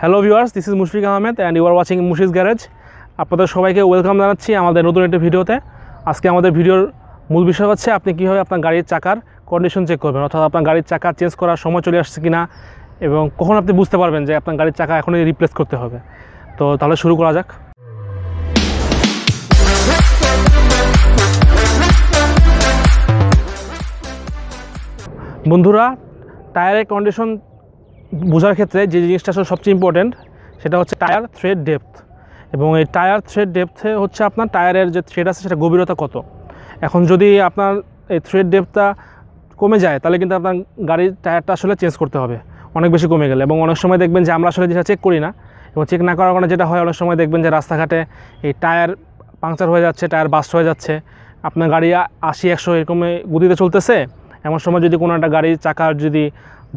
Hello viewers, this is Mushfiq Ahmed and you are watching Mushi's Garage. আপনাদের সবাইকে welcome জানাচ্ছি আমাদের নতুন একটি ভিডিওতে। আজকে আমাদের ভিডিওর মূল বিষয় হচ্ছে আপনি কীভাবে আপনার গাড়ির চাকার কন্ডিশন চেক করবেন, অর্থাৎ আপনার গাড়ির চাকা চেঞ্জ করার সময় চলে আসছে কিনা এবং কখন আপনি বুঝতে পারবেন যে আপনার গাড়ির চাকা এখনই রিপ্লেস করতে হবে। তো তাহলে শুরু করা যাক। বন্ধুরা, টায়ারের কন্ডিশন বোঝার ক্ষেত্রে যে জিনিসটা আসলে সবচেয়ে ইম্পর্টেন্ট সেটা হচ্ছে টায়ার থ্রেড ডেপথ। এবং এই টায়ার থ্রেড ডেপথে হচ্ছে আপনার টায়ারের যে থ্রেড আছে সেটা গভীরতা কত। এখন যদি আপনার এই থ্রেড ডেপথটা কমে যায় তাহলে কিন্তু আপনার গাড়ির টায়ারটা আসলে চেঞ্জ করতে হবে, অনেক বেশি কমে গেলে। এবং অনেক সময় দেখবেন যে আমরা আসলে যেটা চেক করি না, এবং চেক না করার কারণে যেটা হয়, অনেক সময় দেখবেন যে রাস্তাঘাটে এই টায়ার পাংচার হয়ে যাচ্ছে, টায়ার বাস্ট হয়ে যাচ্ছে। আপনার গাড়ি 80-100 এরকমে গতিতে চলতেছে, এমন সময় যদি কোনো একটা গাড়ির চাকার যদি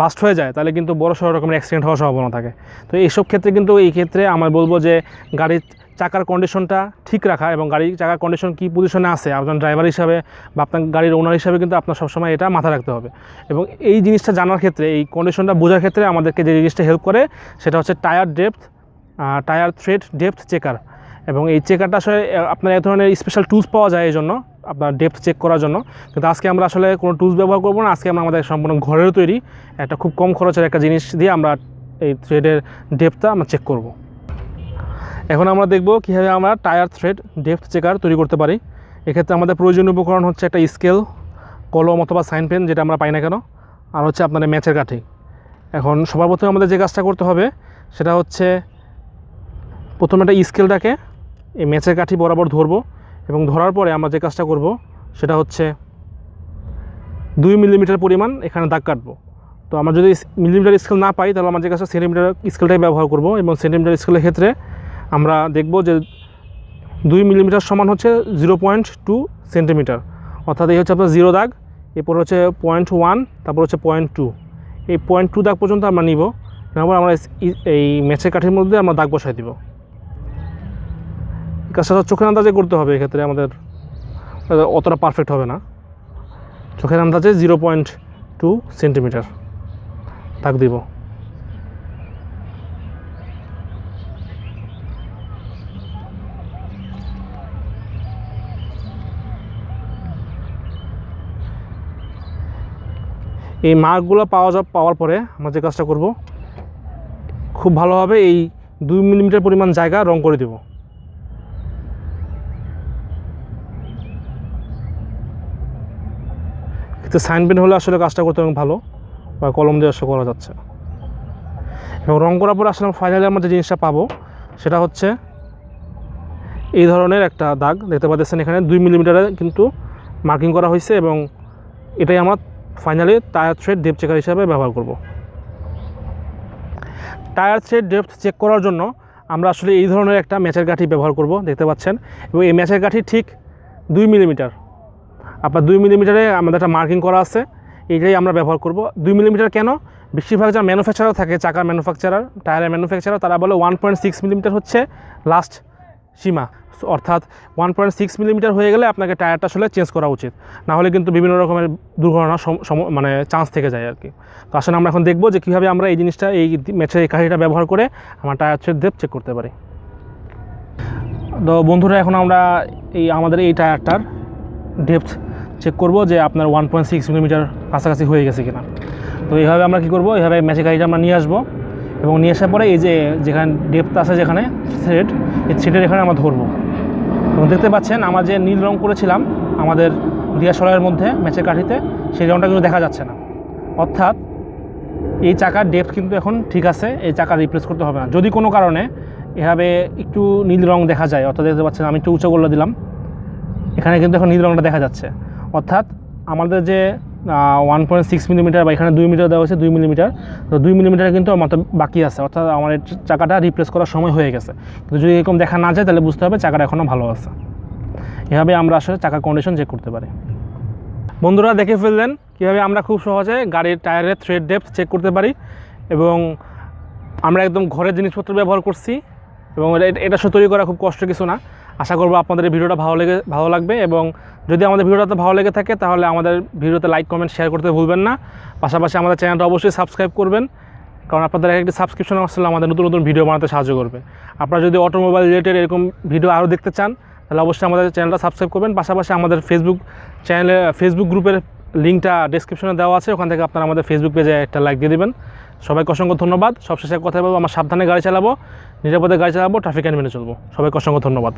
বাস্ট হয়ে যায় তাহলে কিন্তু বড়সড় রকমের অ্যাক্সিডেন্ট হওয়ার সম্ভাবনা থাকে। তো এইসব ক্ষেত্রে কিন্তু এই ক্ষেত্রে আমার বলবো যে গাড়ির চাকার কন্ডিশনটা ঠিক রাখা এবং গাড়ির চাকার কন্ডিশন কী পজিশনে আছে আপনার ড্রাইভার হিসাবে বা আপনার গাড়ির ওনার হিসাবে কিন্তু আপনার সবসময় এটা মাথায় রাখতে হবে। এবং এই জিনিসটা জানার ক্ষেত্রে, এই কন্ডিশনটা বোঝার ক্ষেত্রে আমাদেরকে যে জিনিসটা হেল্প করে সেটা হচ্ছে tyre depth, tyre thread depth checker. এবং এই চেকারটা আসলে আপনার এক ধরনের স্পেশাল টুলস পাওয়া যায় এই জন্য, আপনার ডেপথ চেক করার জন্য। কিন্তু আজকে আমরা আসলে কোনো টুলস ব্যবহার করবো না, আজকে আমরা আমাদের সম্পূর্ণ ঘরের তৈরি একটা খুব কম খরচের একটা জিনিস দিয়ে আমরা এই থ্রেডের ডেপথটা আমরা চেক করব। এখন আমরা দেখব কীভাবে আমরা টায়ার থ্রেড ডেপথ চেকার তৈরি করতে পারি। এক্ষেত্রে আমাদের প্রয়োজনীয় উপকরণ হচ্ছে একটা স্কেল, কলম অথবা সাইন পেন, যেটা আমরা পাই না কেন, আর হচ্ছে আপনার ম্যাচের কাঠি। এখন সবার প্রথমে আমাদের যে কাজটা করতে হবে সেটা হচ্ছে প্রথমে একটা স্কেলটাকে এই ম্যাচের কাঠি বরাবর ধরবো, এবং ধরার পরে আমরা যে কাজটা করব সেটা হচ্ছে 2 মিলিমিটার পরিমাণ এখানে দাগ কাটবো। তো আমরা যদি মিলিমিটার স্কেল না পাই তাহলে আমার যে কাজটা সেন্টিমিটার স্কেলটাই ব্যবহার করব। এবং সেন্টিমিটার স্কেলের ক্ষেত্রে আমরা দেখব যে 2 মিলিমিটার সমান হচ্ছে 0.2 সেন্টিমিটার, অর্থাৎ এই হচ্ছে আপনার 0 দাগ, এরপর হচ্ছে 0.1, তারপর হচ্ছে 0.2। এই 0.2 দাগ পর্যন্ত আমরা নিব, তারপর আমরা এই ম্যাচের কাঠির মধ্যে আমরা দাগ বসাই দিব। কাজটা চোখের আন্দাজে করতে হবে, এক্ষেত্রে আমাদের অতটা পারফেক্ট হবে না। চোখের আন্দাজে 0.2 সেন্টিমিটার দাগ দিব। এই মার্কগুলো পাওয়ার পরে আমরা যে কাজটা করব, খুব ভালোভাবে এই 2 মিলিমিটার পরিমাণ জায়গা রং করে দেব। সাইন পেন হলে আসলে কাজটা করতে অনেক ভালো, বা কলম দিয়ে আসলে করা যাচ্ছে। এবং রং করার পরে আসলে ফাইনালি আমরা যে জিনিসটা পাবো সেটা হচ্ছে এই ধরনের একটা দাগ দেখতে পাচ্ছেন। এখানে 2 মিলিমিটারে কিন্তু মার্কিং করা হয়েছে, এবং এটাই আমরা finally tyre thread depth checker হিসাবে ব্যবহার করব। টায়ার থ্রেড ডেপথ চেক করার জন্য আমরা আসলে এই ধরনের একটা ম্যাচের কাঠি ব্যবহার করব, দেখতে পাচ্ছেন। এবং এই ম্যাচের কাঠি ঠিক 2 মিলিমিটার, আপনার 2 মিলিমিটারে আমাদের একটা মার্কিং করা আছে, এইটাই আমরা ব্যবহার করব। 2 মিলিমিটার কেন? বেশিরভাগ যারা ম্যানুফ্যাকচারার থাকে, চাকার ম্যানুফ্যাকচারার, টায়ারের ম্যানুফ্যাকচারার, তারা বলে 1.6 মিলিমিটার হচ্ছে লাস্ট সীমা, অর্থাৎ 1.6 মিলিমিটার হয়ে গেলে আপনাকে টায়ারটা আসলে চেঞ্জ করা উচিত, না হলে কিন্তু বিভিন্ন রকমের দুর্ঘটনার মানে চান্স থেকে যায় আর কি। তো আসলে আমরা এখন দেখব যে কীভাবে আমরা এই জিনিসটা, এই ম্যাচের এই কাঠিটা ব্যবহার করে আমরা টায়ার থ্রেড ডেপথ চেক করতে পারি। তো বন্ধুরা, এখন আমরা আমাদের এই টায়ারটার ডেপথ চেক করব যে আপনার 1.6 মিলিমিটার কাছাকাছি হয়ে গেছে কিনা। তো এইভাবে আমরা কী করব, এইভাবে ম্যাচের কাঠিটা আমরা নিয়ে আসবো, এবং নিয়ে আসার পরে এই যে যেখানে ডেপথ আছে, যেখানে থ্রেড, এই থ্রেডের এখানে আমরা ধরবো। এবং দেখতে পাচ্ছেন আমরা যে নীল রং করেছিলাম আমাদের দিয়াশলাইয়ের মধ্যে ম্যাচের কাঠিতে, সেই রংটা কিন্তু দেখা যাচ্ছে না। অর্থাৎ এই চাকার ডেপথ কিন্তু এখন ঠিক আছে, এই চাকা রিপ্লেস করতে হবে না। যদি কোনো কারণে এভাবে একটু নীল রং দেখা যায়, অর্থাৎ দেখতে পাচ্ছেন আমি একটু উঁচু করে দিলাম, এখানে কিন্তু এখন নীল রংটা দেখা যাচ্ছে, অর্থাৎ আমাদের যে 1.6 মিলিমিটার বা এখানে 2 মিলিমিটার দেওয়া হয়েছে, 2 মিলিমিটার, তো 2 মিলিমিটার কিন্তু আমার বাকি আছে, অর্থাৎ আমার চাকাটা রিপ্লেস করার সময় হয়ে গেছে। কিন্তু যদি এরকম দেখা না যায় তাহলে বুঝতে হবে চাকাটা এখনও ভালো আছে। এভাবে আমরা আসলে চাকার কন্ডিশন চেক করতে পারি। বন্ধুরা, দেখে ফেললেন কীভাবে আমরা খুব সহজে গাড়ির টায়ারের থ্রেড ডেপথ চেক করতে পারি, এবং আমরা একদম ঘরের জিনিসপত্র ব্যবহার করছি, এবং এটা তৈরি করা খুব কষ্ট কিছু না। আশা করব আপনাদের এই ভিডিওটা ভালো লাগবে, এবং যদি আমাদের ভিডিওটা ভালো লেগে থাকে তাহলে আমাদের ভিডিওতে লাইক, কমেন্ট, শেয়ার করতে ভুলবেন না। পাশাপাশি আমাদের চ্যানেলটা অবশ্যই সাবস্ক্রাইব করবেন, কারণ আপনাদের একটি সাবস্ক্রিপশন আসলে আমাদের নতুন নতুন ভিডিও বানাতে সাহায্য করবে। আপনারা যদি অটোমোবাইল রিলেটেড এরকম ভিডিও আরও দেখতে চান তাহলে অবশ্যই আমাদের চ্যানেলটা সাবস্ক্রাইব করবেন। পাশাপাশি আমাদের ফেসবুক গ্রুপের লিঙ্কটা ডেসক্রিপশনে দেওয়া আছে, ওখান থেকে আপনারা আমাদের ফেসবুক পেজে একটা লাইক দিয়ে দেবেন। সবাইকে অসংখ্য ধন্যবাদ। সবশেষে কথা বলবো, আমরা সাবধানে গাড়ি চালাবো, নিরাপদে গাড়ি চালাবো, ট্রাফিক আইন মেনে চলবো। সবাইকে অসংখ্য ধন্যবাদ।